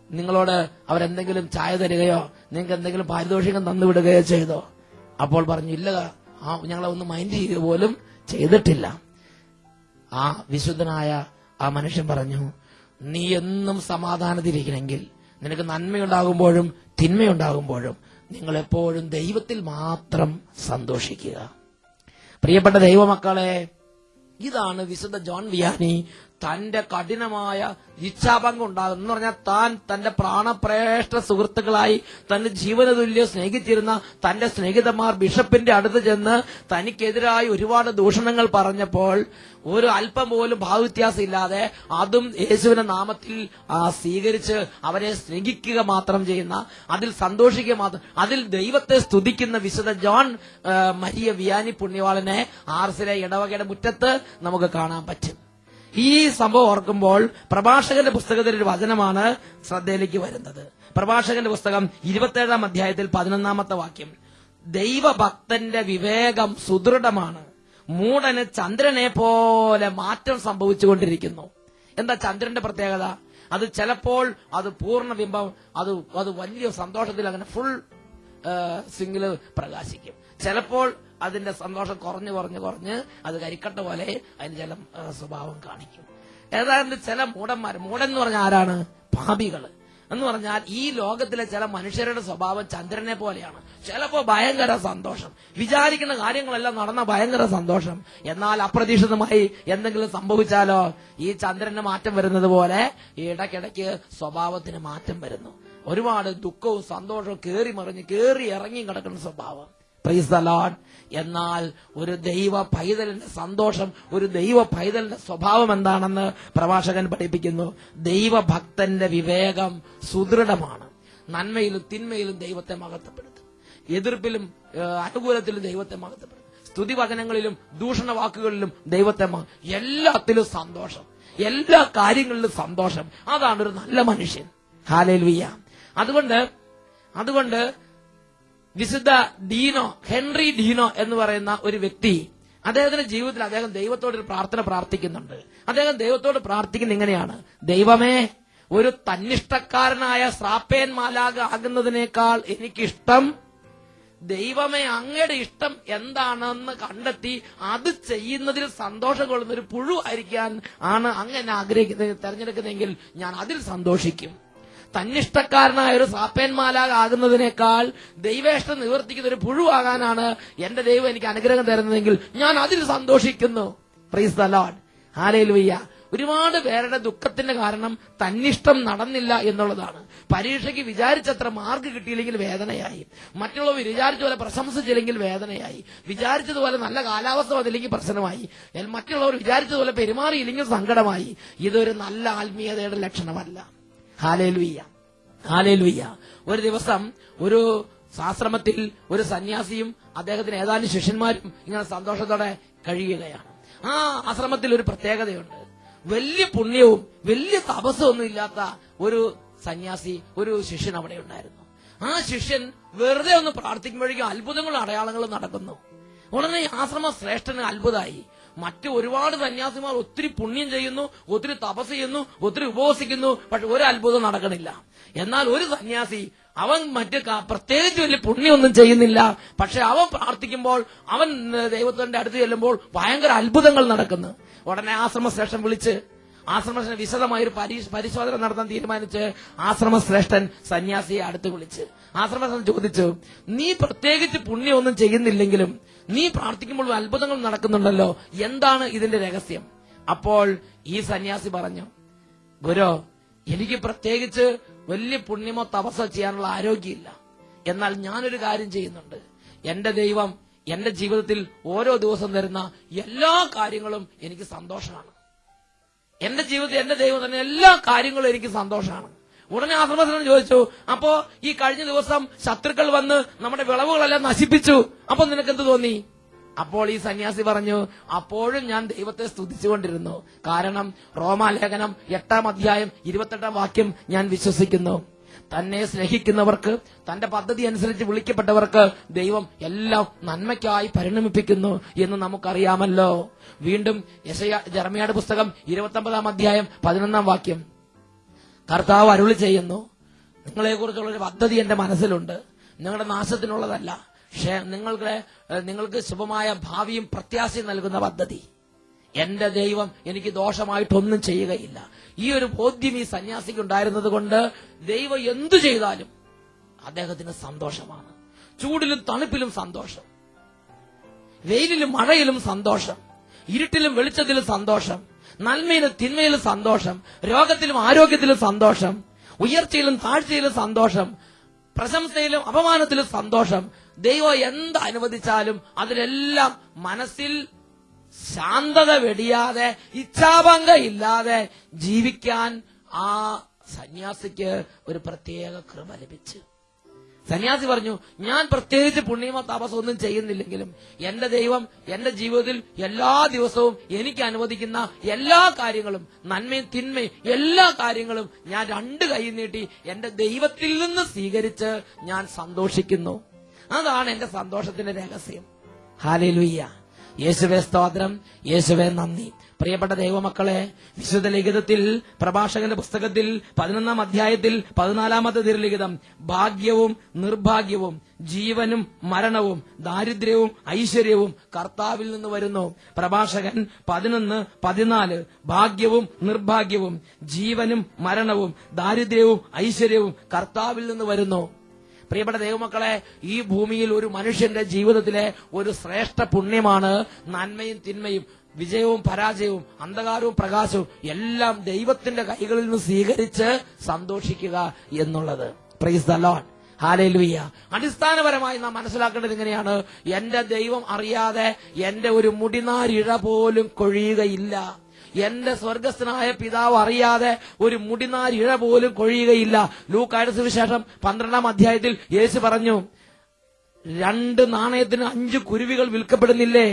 A: നിങ്ങളോട് അവരെന്തെങ്കിലും ചായ തരികയോ നിങ്ങൾക്ക് എന്തെങ്കിലും പാരിതോഷികം തന്നുവിടുകയോ ചെയ്തോ? അപ്പോൾ പറഞ്ഞു: ഇല്ല, ഞങ്ങളെ ഒന്ന് മൈൻഡ് ചെയ്യുക പോലും ചെയ്തിട്ടില്ല. ആ വിശുദ്ധനായ ആ മനുഷ്യൻ പറഞ്ഞു: നീ എന്നും സമാധാനത്തിലിരിക്കണമെങ്കിൽ നിനക്ക് നന്മയുണ്ടാകുമ്പോഴും തിന്മയുണ്ടാകുമ്പോഴും നിങ്ങൾ എപ്പോഴും ദൈവത്തിൽ മാത്രം സന്തോഷിക്കുക. പ്രിയപ്പെട്ട ദൈവമക്കളെ, ഇതാണ് വിശുദ്ധ ജോൺ വിയാനി തന്റെ കഠിനമായ ഇച്ഛാഭംഗം ഉണ്ടാകുന്നു എന്ന് പറഞ്ഞാൽ താൻ തന്റെ പ്രാണപ്രേഷ്ഠ സുഹൃത്തുക്കളായി തന്റെ ജീവനതുല്യം സ്നേഹിച്ചിരുന്ന തന്റെ സ്നേഹിതന്മാർ ബിഷപ്പിന്റെ അടുത്ത് ചെന്ന് തനിക്കെതിരായി ഒരുപാട് ദൂഷണങ്ങൾ പറഞ്ഞപ്പോൾ ഒരു അല്പം പോലും ഭാവവ്യത്യാസം ഇല്ലാതെ അതും യേശുവിന്റെ നാമത്തിൽ സ്വീകരിച്ച് അവരെ സ്നേഹിക്കുക മാത്രം ചെയ്യുന്ന, അതിൽ സന്തോഷിക്കുക മാത്രം, അതിൽ ദൈവത്തെ സ്തുതിക്കുന്ന വിശുദ്ധ ജോൺ മരിയ വിയാനി പുണ്യവാളനെ ആർസിലെ ഇടവകയുടെ മുറ്റത്ത് നമുക്ക് കാണാൻ പറ്റും. ഈ സംഭവം ഓർക്കുമ്പോൾ പ്രഭാഷകന്റെ പുസ്തകത്തിൽ ഒരു വചനമാണ് ശ്രദ്ധയിലേക്ക് വരുന്നത്. പ്രഭാഷകന്റെ പുസ്തകം 27 അധ്യായത്തിൽ 11 വാക്യം. ദൈവഭക്തന്റെ വിവേകം സുദൃഢമാണ്, മൂഢന് ചന്ദ്രനെ പോലെ മാറ്റം സംഭവിച്ചുകൊണ്ടിരിക്കുന്നു. എന്താ ചന്ദ്രന്റെ പ്രത്യേകത? അത് ചിലപ്പോൾ അത് പൂർണ്ണബിംബം, അത് വലിയ സന്തോഷത്തിൽ അങ്ങനെ ഫുൾ സിംഗിള് പ്രകാശിക്കും. ചിലപ്പോൾ അതിന്റെ സന്തോഷം കുറഞ്ഞ് അത് കരിക്കട്ട പോലെ അതിന് ചില സ്വഭാവം കാണിക്കും. ഏതാണ്ട് ചില മൂഢൻ എന്ന് പറഞ്ഞാൽ ആരാണ്? പാപികള് എന്ന് പറഞ്ഞാൽ ഈ ലോകത്തിലെ ചില മനുഷ്യരുടെ സ്വഭാവം ചന്ദ്രനെ പോലെയാണ്. ചിലപ്പോ ഭയങ്കര സന്തോഷം, വിചാരിക്കുന്ന കാര്യങ്ങളെല്ലാം നടന്ന ഭയങ്കര സന്തോഷം. എന്നാൽ അപ്രതീക്ഷിതമായി എന്തെങ്കിലും സംഭവിച്ചാലോ ഈ ചന്ദ്രന് മാറ്റം വരുന്നത് പോലെ ഇടയ്ക്കിടയ്ക്ക് സ്വഭാവത്തിന് മാറ്റം വരുന്നു. ഒരുപാട് ദുഃഖവും സന്തോഷവും കേറി ഇറങ്ങി കിടക്കുന്ന സ്വഭാവം. Praise the Lord. എന്നാൽ ഒരു ദൈവ പൈതലിന്റെ സന്തോഷം, ഒരു ദൈവ പൈതലിന്റെ സ്വഭാവം എന്താണെന്ന് പ്രഭാഷകൻ പഠിപ്പിക്കുന്നു. ദൈവഭക്തന്റെ വിവേകം സുദൃഢമാണ്. നന്മയിലും തിന്മയിലും ദൈവത്തെ മഹത്വപ്പെടുത്തും, എതിർപ്പിലും അനുകൂലത്തിലും ദൈവത്തെ മഹത്വപ്പെടുത്തും, സ്തുതിവചനങ്ങളിലും ദൂഷണ വാക്കുകളിലും ദൈവത്തെ എല്ലാത്തിലും സന്തോഷം, എല്ലാ കാര്യങ്ങളിലും സന്തോഷം. അതാണ് ഒരു നല്ല മനുഷ്യൻ. ഹല്ലേലൂയ. അതുകൊണ്ട് വിശുദ്ധ ഹെൻറി ഡീനോ എന്ന് പറയുന്ന ഒരു വ്യക്തി, അദ്ദേഹത്തിന്റെ ജീവിതത്തിൽ അദ്ദേഹം ദൈവത്തോടൊരു പ്രാർത്ഥന പ്രാർത്ഥിക്കുന്നുണ്ട്. അദ്ദേഹം ദൈവത്തോട് പ്രാർത്ഥിക്കുന്നത് ഇങ്ങനെയാണ്: ദൈവമേ, ഒരു തന്നിഷ്ടക്കാരനായ ശ്രാപ്പേൻ മാലാഖ ആകുന്നതിനേക്കാൾ എനിക്കിഷ്ടം ദൈവമേ അങ്ങയുടെ ഇഷ്ടം എന്താണെന്ന് കണ്ടെത്തി അത് ചെയ്യുന്നതിൽ സന്തോഷം കൊള്ളുന്ന ഒരു പുഴു ആയിരിക്കാൻ ആണ് അങ്ങനെ തെരഞ്ഞെടുക്കുന്നതെങ്കിൽ ഞാൻ അതിൽ സന്തോഷിക്കും. തന്നിഷ്ടക്കാരനായ ഒരു സാപ്പേൻ മാലാഖ ആകുന്നതിനേക്കാൾ ദൈവേഷ്ടം നിവർത്തിക്കുന്ന ഒരു പുഴുവാകാനാണ് എന്റെ ദൈവം എനിക്ക് അനുഗ്രഹം തരുന്നതെങ്കിൽ ഞാൻ അതിൽ സന്തോഷിക്കുന്നു. Praise the Lord. ഹല്ലേലൂയ. ഒരുപാട് പേരുടെ ദുഃഖത്തിന്റെ കാരണം തന്നിഷ്ടം നടന്നില്ല എന്നുള്ളതാണ്. പരീക്ഷയ്ക്ക് വിചാരിച്ചത്ര മാർക്ക് കിട്ടിയില്ലെങ്കിൽ വേദനയായി, മറ്റുള്ളവർ വിചാരിച്ച പോലെ പ്രശംസിച്ചില്ലെങ്കിൽ വേദനയായി, വിചാരിച്ചതുപോലെ നല്ല കാലാവസ്ഥ വന്നില്ലെങ്കിൽ പ്രശ്നമായി, മറ്റുള്ളവർ വിചാരിച്ചതുപോലെ പെരുമാറിയില്ലെങ്കിൽ സങ്കടമായി. ഇതൊരു നല്ല ആത്മീയതയുടെ ലക്ഷണമല്ല. Hallelujah, hallelujah. ഒരു ദിവസം ഒരു ആശ്രമത്തിൽ ഒരു സന്യാസിയും അദ്ദേഹത്തിന് ഏതാനും ശിഷ്യന്മാരും ഇങ്ങനെ സന്തോഷത്തോടെ കഴിയുകയാണ്. ആ ആശ്രമത്തിൽ ഒരു പ്രത്യേകതയുണ്ട്. വലിയ പുണ്യവും വലിയ തപസ്സും ഒന്നും ഇല്ലാത്ത ഒരു സന്യാസി, ഒരു ശിഷ്യൻ അവിടെ ഉണ്ടായിരുന്നു. ആ ശിഷ്യൻ വെറുതെ ഒന്ന് പ്രാർത്ഥിക്കുമ്പോഴേക്കും അത്ഭുതങ്ങളും അടയാളങ്ങളും നടക്കുന്നു. ഉടനെ ആശ്രമ ശ്രേഷ്ഠന് അത്ഭുതമായി. മറ്റു ഒരുപാട് സന്യാസിമാർ ഒത്തിരി പുണ്യം ചെയ്യുന്നു, ഒത്തിരി തപസ് ചെയ്യുന്നു, ഒത്തിരി ഉപവസിക്കുന്നു, പക്ഷെ ഒരു അത്ഭുതം നടക്കണില്ല. എന്നാൽ ഒരു സന്യാസി, അവൻ പ്രത്യേകിച്ച് വലിയ പുണ്യമൊന്നും ചെയ്യുന്നില്ല, പക്ഷെ അവൻ പ്രാർത്ഥിക്കുമ്പോൾ, അവൻ ദൈവത്തിന്റെ അടുത്ത് ചെല്ലുമ്പോൾ ഭയങ്കര അത്ഭുതങ്ങൾ നടക്കുന്നു. ഉടനെ ആശ്രമശ്രേഷ്ഠൻ വിളിച്ച് ആശ്രമശ്രേഷ്ഠൻ വിശദമായൊരു പരിശോധന നടത്താൻ തീരുമാനിച്ച് ആശ്രമശ്രേഷ്ഠൻ സന്യാസിയെ അടുത്ത് വിളിച്ച് ആശ്രമശ്രേഷ്ഠൻ ചോദിച്ചു, നീ പ്രത്യേകിച്ച് പുണ്യമൊന്നും ചെയ്യുന്നില്ലെങ്കിലും നീ പ്രാർത്ഥിക്കുമ്പോൾ അത്ഭുതങ്ങൾ നടക്കുന്നുണ്ടല്ലോ, എന്താണ് ഇതിന്റെ രഹസ്യം? അപ്പോൾ ഈ സന്യാസി പറഞ്ഞു, ഗുരു, എനിക്ക് പ്രത്യേകിച്ച് വലിയ പുണ്യമോ തപസ്സോ ചെയ്യാനുള്ള ആരോഗ്യമില്ല. എന്നാൽ ഞാനൊരു കാര്യം ചെയ്യുന്നുണ്ട്. എന്റെ ദൈവം എന്റെ ജീവിതത്തിൽ ഓരോ ദിവസം തരുന്ന എല്ലാ കാര്യങ്ങളും എനിക്ക് സന്തോഷമാണ്. എന്റെ ജീവിതത്തിൽ എന്റെ ദൈവം തന്നെ എല്ലാ കാര്യങ്ങളും എനിക്ക് സന്തോഷമാണ്. ഉടനെ ആശ്രമശ്രേഷ്ഠൻ ചോദിച്ചു, അപ്പോ ഈ കഴിഞ്ഞ ദിവസം ശത്രുക്കൾ വന്ന് നമ്മുടെ വിളവുകളെല്ലാം നശിപ്പിച്ചു, അപ്പൊ നിനക്ക് എന്ത് തോന്നി? അപ്പോൾ ഈ സന്യാസി പറഞ്ഞു, അപ്പോഴും ഞാൻ ദൈവത്തെ സ്തുതിച്ചുകൊണ്ടിരുന്നു. കാരണം റോമാലേഖനം 8 അധ്യായം 28 വാക്യം ഞാൻ വിശ്വസിക്കുന്നു. തന്നെ സ്നേഹിക്കുന്നവർക്ക്, തന്റെ പദ്ധതി അനുസരിച്ച് വിളിക്കപ്പെട്ടവർക്ക് ദൈവം എല്ലാം നന്മയ്ക്കായി പരിണമിപ്പിക്കുന്നു എന്ന് നമുക്കറിയാമല്ലോ. വീണ്ടും ജെറമ്യായുടെ പുസ്തകം 29 അധ്യായം 11 വാക്യം, കർത്താവ് അരുളി ചെയ്യുന്നു, നിങ്ങളെക്കുറിച്ചുള്ളൊരു പദ്ധതി എന്റെ മനസ്സിലുണ്ട്, നിങ്ങളുടെ നാശത്തിനുള്ളതല്ല, പക്ഷേ നിങ്ങൾക്ക് ശുഭമായ ഭാവിയും പ്രത്യാശയും നൽകുന്ന പദ്ധതി. എന്റെ ദൈവം എനിക്ക് ദോഷമായിട്ടൊന്നും ചെയ്യുകയില്ല. ഈ ഒരു ബോധ്യം ഈ സന്യാസിക്ക് ഉണ്ടായിരുന്നത് കൊണ്ട് ദൈവം എന്തു ചെയ്താലും അദ്ദേഹത്തിന് സന്തോഷമാണ്. ചൂടിലും തണുപ്പിലും സന്തോഷം, വെയിലിലും മഴയിലും സന്തോഷം, ഇരുട്ടിലും വെളിച്ചത്തിലും സന്തോഷം, നന്മയിലും തിന്മയിലും സന്തോഷം, രോഗത്തിലും ആരോഗ്യത്തിലും സന്തോഷം, ഉയർച്ചയിലും താഴ്ചയിലും സന്തോഷം, പ്രശംസയിലും അപമാനത്തിലും സന്തോഷം. ദൈവം എന്ത് അനുവദിച്ചാലും അതിലെല്ലാം മനസ്സിൽ ശാന്തത വെടിയാതെ, ഇച്ഛാഭംഗമില്ലാതെ ജീവിക്കാൻ ആ സന്യാസിക്ക് ഒരു പ്രത്യേക കൃപ ലഭിച്ചു. സന്യാസി പറഞ്ഞു, ഞാൻ പ്രത്യേകിച്ച് പുണ്യമോ തപസ്സോ ഒന്നും ചെയ്യുന്നില്ലെങ്കിലും എന്റെ ദൈവം എന്റെ ജീവിതത്തിൽ എല്ലാ ദിവസവും എനിക്ക് അനുവദിക്കുന്ന എല്ലാ കാര്യങ്ങളും, നന്മയും തിന്മയും എല്ലാ കാര്യങ്ങളും ഞാൻ 2 കൈ നീട്ടി എന്റെ ദൈവത്തിൽ നിന്ന് സ്വീകരിച്ച് ഞാൻ സന്തോഷിക്കുന്നു. അതാണ് എന്റെ സന്തോഷത്തിന്റെ രഹസ്യം. ഹല്ലേലൂയ. യേശുവേ സ്തോത്രം, യേശുവേ നന്ദി. പ്രിയപ്പെട്ട ദൈവമക്കളെ, വിശുദ്ധ ലിഖിതത്തിൽ പ്രഭാഷകന്റെ പുസ്തകത്തിൽ 11-ാം അധ്യായത്തിൽ 14-ാമത്തെ തിരുലിഖിതം, ഭാഗ്യവും നിർഭാഗ്യവും ജീവനും മരണവും ദാരിദ്ര്യവും ഐശ്വര്യവും കർത്താവിൽ നിന്ന് വരുന്നു. പ്രഭാഷകൻ 11:14 ഭാഗ്യവും നിർഭാഗ്യവും ജീവനും മരണവും ദാരിദ്ര്യവും ഐശ്വര്യവും കർത്താവിൽ നിന്ന് വരുന്നു. പ്രിയപ്പെട്ട ദൈവമക്കളെ, ഈ ഭൂമിയിൽ ഒരു മനുഷ്യന്റെ ജീവിതത്തിലെ ഒരു ശ്രേഷ്ഠ പുണ്യമാണ് നന്മയും തിന്മയും, വിജയവും പരാജയവും, അന്ധകാരവും പ്രകാശവും എല്ലാം ദൈവത്തിന്റെ കൈകളിൽ നിന്ന് സ്വീകരിച്ച് സന്തോഷിക്കുക എന്നുള്ളത്. Praise the Lord. ഹല്ലേലൂയ. അടിസ്ഥാനപരമായി നാം മനസ്സിലാക്കേണ്ടത് ഇങ്ങനെയാണ്: എന്റെ ദൈവം അറിയാതെ എന്റെ ഒരു മുടിനാരിഴ പോലും കൊഴിയുകയില്ല. എന്റെ സ്വർഗസ്ഥനായ പിതാവ് അറിയാതെ ഒരു മുടിനാരിഴ പോലും കൊഴിയുകയില്ല. ലൂക്കായുടെ സുവിശേഷം 12-ാം അധ്യായത്തിൽ യേശു പറഞ്ഞു, 2 നാണയത്തിന് 5 കുരുവികൾ വിൽക്കപ്പെടുന്നില്ലേ?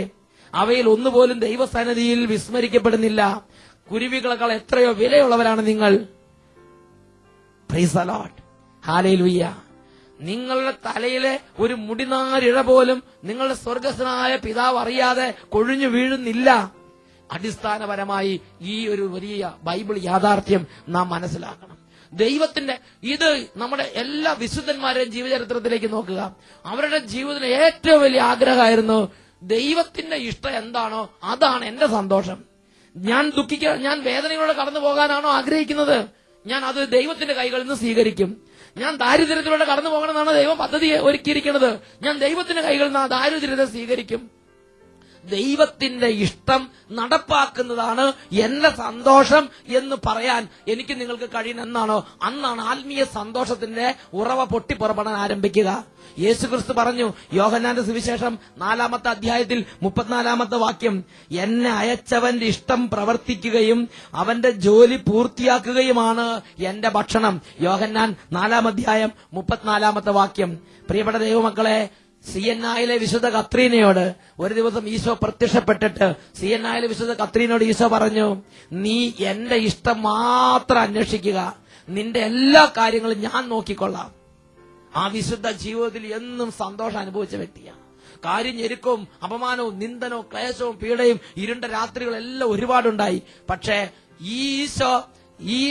A: അവയിൽ ഒന്നുപോലും ദൈവസന്നിധിയിൽ വിസ്മരിക്കപ്പെടുന്നില്ല. കുരുവികളെക്കാൾ എത്രയോ വിലയുള്ളവരാണ് നിങ്ങൾ. Price the Lord. ഹല്ലേലൂയ. നിങ്ങളുടെ തലയിലെ ഒരു മുടിനാരിഴ പോലും നിങ്ങളുടെ സ്വർഗസ്ഥനായ പിതാവ് അറിയാതെ കൊഴിഞ്ഞു വീഴുന്നില്ല. അടിസ്ഥാനപരമായി ഈ ഒരു വലിയ ബൈബിൾ യാഥാർത്ഥ്യം നാം മനസ്സിലാക്കണം. ദൈവത്തിന്റെ ഇത് നമ്മുടെ എല്ലാ വിശുദ്ധന്മാരുടെയും ജീവചരിത്രത്തിലേക്ക് നോക്കുക. അവരുടെ ജീവിതത്തിന് ഏറ്റവും വലിയ ആഗ്രഹമായിരുന്നു, ദൈവത്തിന്റെ ഇഷ്ടം എന്താണോ അതാണ് എന്റെ സന്തോഷം. ഞാൻ വേദനകളോടെ കടന്നു പോകാനാണോ ആഗ്രഹിക്കുന്നത്, ഞാൻ അത് ദൈവത്തിന്റെ കൈകളിൽ നിന്ന് സ്വീകരിക്കും. ഞാൻ ദാരിദ്ര്യത്തിലൂടെ കടന്നു പോകണമെന്നാണ് ദൈവം പദ്ധതി ഒരുക്കിയിരിക്കുന്നത്, ഞാൻ ദൈവത്തിന്റെ കൈകളിൽ നിന്ന് ആ ദാരിദ്ര്യത്തെ സ്വീകരിക്കും. ദൈവത്തിന്റെ ഇഷ്ടം നടപ്പാക്കുന്നതാണ് എന്റെ സന്തോഷം എന്ന് പറയാൻ എനിക്ക് നിങ്ങൾക്ക് കഴിയുന്ന എന്നാണോ അന്നാണ് ആത്മീയ സന്തോഷത്തിന്റെ ഉറവ പൊട്ടിപ്പുറപ്പെടാൻ ആരംഭിക്കുക. യേശുക്രിസ്തു പറഞ്ഞു, യോഹന്നാന്റെ സുവിശേഷം 4-ാമത്തെ അധ്യായത്തിൽ 34-ാമത്തെ വാക്യം, എന്നെ അയച്ചവന്റെ ഇഷ്ടം പ്രവർത്തിക്കുകയും അവന്റെ ജോലി പൂർത്തിയാക്കുകയുമാണ് എന്റെ ഭക്ഷണം. യോഹന്നാൻ 4-ാം അധ്യായം 34-ാമത്തെ വാക്യം. പ്രിയപ്പെട്ട ദൈവമക്കളെ, സിയന്നായിലെ വിശുദ്ധ കത്രീനയോട് ഒരു ദിവസം ഈശോ പ്രത്യക്ഷപ്പെട്ടിട്ട് സിയന്നായിലെ വിശുദ്ധ കത്രീനയോട് ഈശോ പറഞ്ഞു, നീ എന്റെ ഇഷ്ടം മാത്രം അന്വേഷിക്കുക, നിന്റെ എല്ലാ കാര്യങ്ങളും ഞാൻ നോക്കിക്കൊള്ളാം. ആ വിശുദ്ധ ജീവിതത്തിൽ എന്നും സന്തോഷം അനുഭവിച്ച വ്യക്തിയാണ്. കാര്യം ഞെരുക്കവും അപമാനവും നിന്ദനവും ക്ലേശവും പീഡയും ഇരുണ്ട രാത്രികളെല്ലാം ഒരുപാടുണ്ടായി. പക്ഷേ ഈശോ ഈ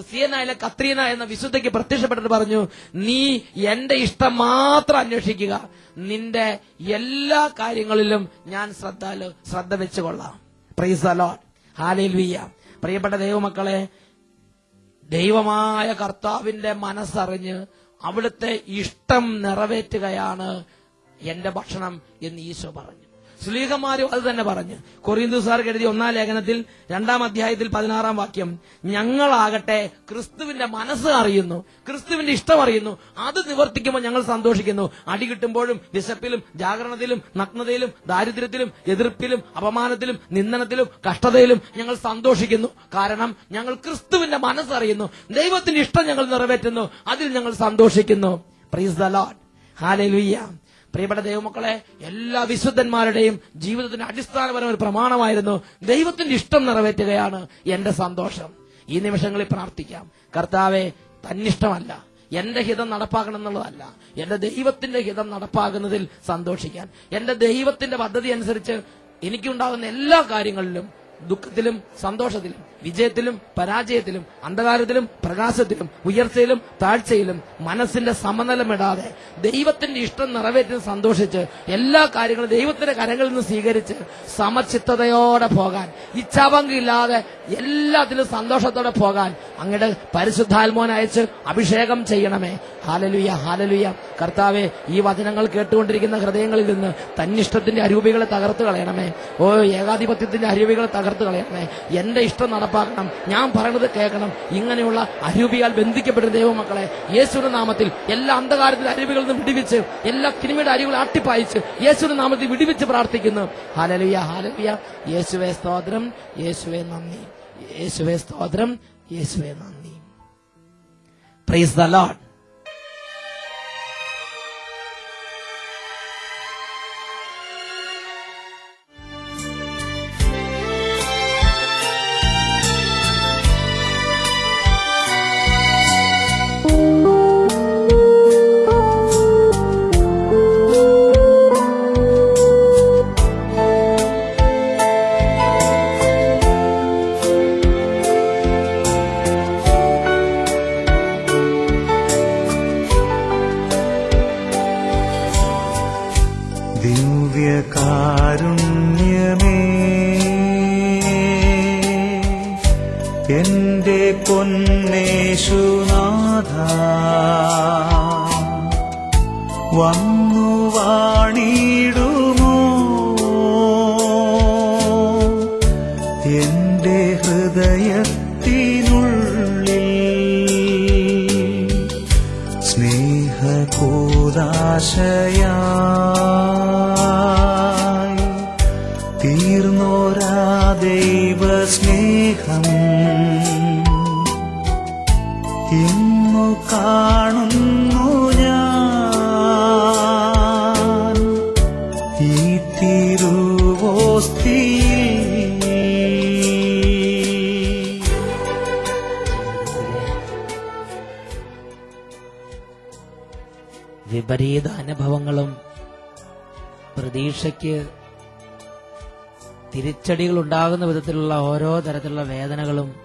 A: സിയനായിലെ കത്രീന എന്ന വിശുദ്ധയ്ക്ക് പ്രത്യക്ഷപ്പെട്ടിട്ട് പറഞ്ഞു, നീ എന്റെ ഇഷ്ടം മാത്രം അന്വേഷിക്കുക, നിന്റെ എല്ലാ കാര്യങ്ങളിലും ഞാൻ ശ്രദ്ധ വെച്ചുകൊള്ളാം. Praise the Lord. ഹല്ലേലൂയ. പ്രിയപ്പെട്ട ദൈവമക്കളെ, ദൈവമായ കർത്താവിന്റെ മനസ്സറിഞ്ഞ് അവിടുത്തെ ഇഷ്ടം നിറവേറ്റുകയാണ് എന്റെ ഭക്ഷണം എന്ന് ഈശോ പറഞ്ഞു. ശ്ലീഹന്മാരും അത് തന്നെ പറഞ്ഞു. കൊറിന്തോസുകാർക്ക് എഴുതിയ 1-ാം ലേഖനത്തിൽ 2-ാം അധ്യായത്തിൽ 16-ാം വാക്യം, ഞങ്ങളാകട്ടെ ക്രിസ്തുവിന്റെ മനസ്സ് അറിയുന്നു, ക്രിസ്തുവിന്റെ ഇഷ്ടം അറിയുന്നു, അത് നിവർത്തിക്കുമ്പോൾ ഞങ്ങൾ സന്തോഷിക്കുന്നു. അടി കിട്ടുമ്പോഴും വിശപ്പിലും ജാഗരണത്തിലും നഗ്നതയിലും ദാരിദ്ര്യത്തിലും എതിർപ്പിലും അപമാനത്തിലും നിന്ദനത്തിലും കഷ്ടതയിലും ഞങ്ങൾ സന്തോഷിക്കുന്നു. കാരണം ഞങ്ങൾ ക്രിസ്തുവിന്റെ മനസ്സറിയുന്നു, ദൈവത്തിന്റെ ഇഷ്ടം ഞങ്ങൾ നിറവേറ്റുന്നു, അതിൽ ഞങ്ങൾ സന്തോഷിക്കുന്നു. Price the Lord. ഹല്ലേലൂയ. പ്രിയപ്പെട്ട ദൈവമക്കളെ, എല്ലാ വിശുദ്ധന്മാരുടെയും ജീവിതത്തിന്റെ അടിസ്ഥാനപരമായ ഒരു പ്രമാണമായിരുന്നു, ദൈവത്തിന്റെ ഇഷ്ടം നിറവേറ്റുകയാണ് എന്റെ സന്തോഷം. ഈ നിമിഷങ്ങളിൽ പ്രാർത്ഥിക്കാം, കർത്താവെ, തന്നിഷ്ടമല്ല, എന്റെ ഹിതം നടപ്പാക്കണം എന്നുള്ളതല്ല, എന്റെ ദൈവത്തിന്റെ ഹിതം നടപ്പാകുന്നതിൽ സന്തോഷിക്കാൻ, എന്റെ ദൈവത്തിന്റെ പദ്ധതി അനുസരിച്ച് എനിക്കുണ്ടാകുന്ന എല്ലാ കാര്യങ്ങളിലും, ദുഃഖത്തിലും സന്തോഷത്തിലും വിജയത്തിലും പരാജയത്തിലും അന്ധകാരത്തിലും പ്രകാശത്തിലും ഉയർച്ചയിലും താഴ്ചയിലും മനസ്സിന്റെ സമനിലമിടാതെ ദൈവത്തിന്റെ ഇഷ്ടം നിറവേറ്റുന്ന സന്തോഷിച്ച് എല്ലാ കാര്യങ്ങളും ദൈവത്തിന്റെ കരങ്ങളിൽ നിന്ന് സ്വീകരിച്ച് സമചിത്തതയോടെ പോകാൻ, ഇച്ഛാഭംഗമില്ലാതെ എല്ലാത്തിലും സന്തോഷത്തോടെ പോകാൻ അങ്ങയുടെ പരിശുദ്ധാത്മാവിനെ അയച്ച് അഭിഷേകം ചെയ്യണമേ. Hallelujah, hallelujah. കർത്താവെ, ഈ വചനങ്ങൾ കേട്ടുകൊണ്ടിരിക്കുന്ന ഹൃദയങ്ങളിൽ നിന്ന് തന്നിഷ്ടത്തിന്റെ അരൂപികളെ തകർത്ത് കളയണമേ. ഓ, ഏകാധിപത്യത്തിന്റെ അരൂപികളെ തകർത്ത് കളയണമേ. എന്റെ ഇഷ്ടം നടപ്പാക്കണം, ഞാൻ പറയുന്നത് കേൾക്കണം. ഇങ്ങനെയുള്ള അരൂപിയാൽ ബന്ധിക്കപ്പെടുന്ന ദൈവമക്കളെ യേശുവിന്റെ നാമത്തിൽ എല്ലാ അന്ധകാരത്തിന്റെ അരൂപികളിൽ നിന്നും വിടുവിച്ച്, എല്ലാ തിന്മയുടെ അരികൾ അട്ടിപ്പായിച്ച് യേശുവിന്റെ നാമത്തിൽ വിടുവിച്ച് പ്രാർത്ഥിക്കുന്നു. ഹല്ലേലൂയ, ഹല്ലേലൂയ. യേശുവേ സ്തോത്രം, യേശുവേ നന്ദി, യേശുവേ സ്തോത്രം, യേശുവേ നന്ദി. Praise the Lord.
B: കാരുണ്യമേ എന്റെ പൊന്നേശുനാഥ വന്നു വാണിടുമോ എന്റെ ഹൃദയത്തിനുള്ളിൽ സ്നേഹകൂദാശയായി തീർന്നോരാ ദൈവസ്നേഹം ഇന്നു കാണുന്നു ഞാൻ ഈ തിരുവോസ്തിയിൽ.
A: വിപരീത അനുഭവങ്ങളും പ്രതീക്ഷയ്ക്ക് തിരിച്ചടികൾ ഉണ്ടാകുന്ന വിധത്തിലുള്ള ഓരോ തരത്തിലുള്ള വേദനകളും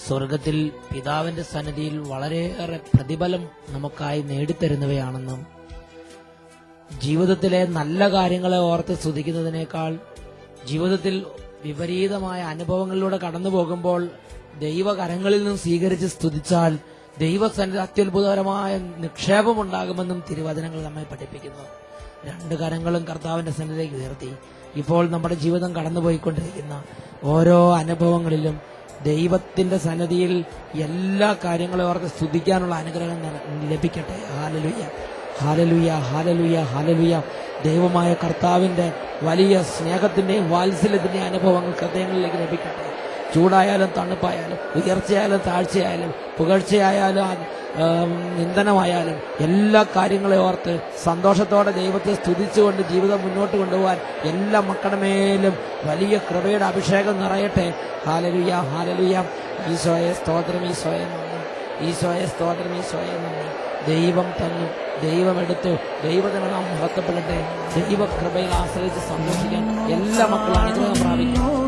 A: സ്വർഗത്തിൽ പിതാവിന്റെ സന്നിധിയിൽ വളരെയേറെ പ്രതിഫലം നമുക്കായി നേടിത്തരുന്നവയാണെന്നും ജീവിതത്തിലെ നല്ല കാര്യങ്ങളെ ഓർത്ത് സ്തുതിക്കുന്നതിനേക്കാൾ ജീവിതത്തിൽ വിപരീതമായ അനുഭവങ്ങളിലൂടെ കടന്നു പോകുമ്പോൾ ദൈവകരങ്ങളിൽ നിന്നും സ്വീകരിച്ച് സ്തുതിച്ചാൽ ദൈവസന്നിധി അത്യത്ഭുതകരമായ നിക്ഷേപമുണ്ടാകുമെന്നും തിരുവചനങ്ങൾ നമ്മെ പഠിപ്പിക്കുന്നു. രണ്ട് കരങ്ങളും കർത്താവിന്റെ സന്നിധിയിലേക്ക് ഉയർത്തി ഇപ്പോൾ നമ്മുടെ ജീവിതം കടന്നുപോയിക്കൊണ്ടിരിക്കുന്ന ഓരോ അനുഭവങ്ങളിലും ദൈവത്തിന്റെ സന്നിധിയിൽ എല്ലാ കാര്യങ്ങളും ഓർത്ത് സ്തുതിക്കാനുള്ള അനുഗ്രഹം ലഭിക്കട്ടെ. ഹാലലുയ ഹാലലുയ ഹാലലുയ ഹാലലുയ. ദൈവമായ കർത്താവിന്റെ വലിയ സ്നേഹത്തിന്റെയും വാത്സല്യത്തിന്റെയും അനുഭവങ്ങൾ ഹൃദയങ്ങളിലേക്ക് ലഭിക്കട്ടെ. ചൂടായാലും തണുപ്പായാലും ഉയർച്ചയായാലും താഴ്ചയായാലും പുകഴ്ചയായാലും നിന്ദനമായാലും എല്ലാ കാര്യങ്ങളെ ഓർത്ത് സന്തോഷത്തോടെ ദൈവത്തെ സ്തുതിച്ചുകൊണ്ട് ജീവിതം മുന്നോട്ട് കൊണ്ടുപോകാൻ എല്ലാ മക്കളുടെ മേലും വലിയ കൃപയുടെ അഭിഷേകം നിറയട്ടെ. ഹാലലുയ ഹാലലുയ. ഈശോയെ സ്തോത്രം, ഈശോയെ നന്ദി, ഈശോയെ സ്തോത്രം, ഈശോയെ നന്ദി. ദൈവം തന്നു, ദൈവം എടുത്തു, ദൈവത്തിന് നാം മഹത്വപ്പെടട്ടെ. ദൈവ കൃപയിൽ ആശ്രയിച്ച് സന്തോഷിക്കാൻ എല്ലാ മക്കളും അനുഗ്രഹം പ്രാപിക്കും.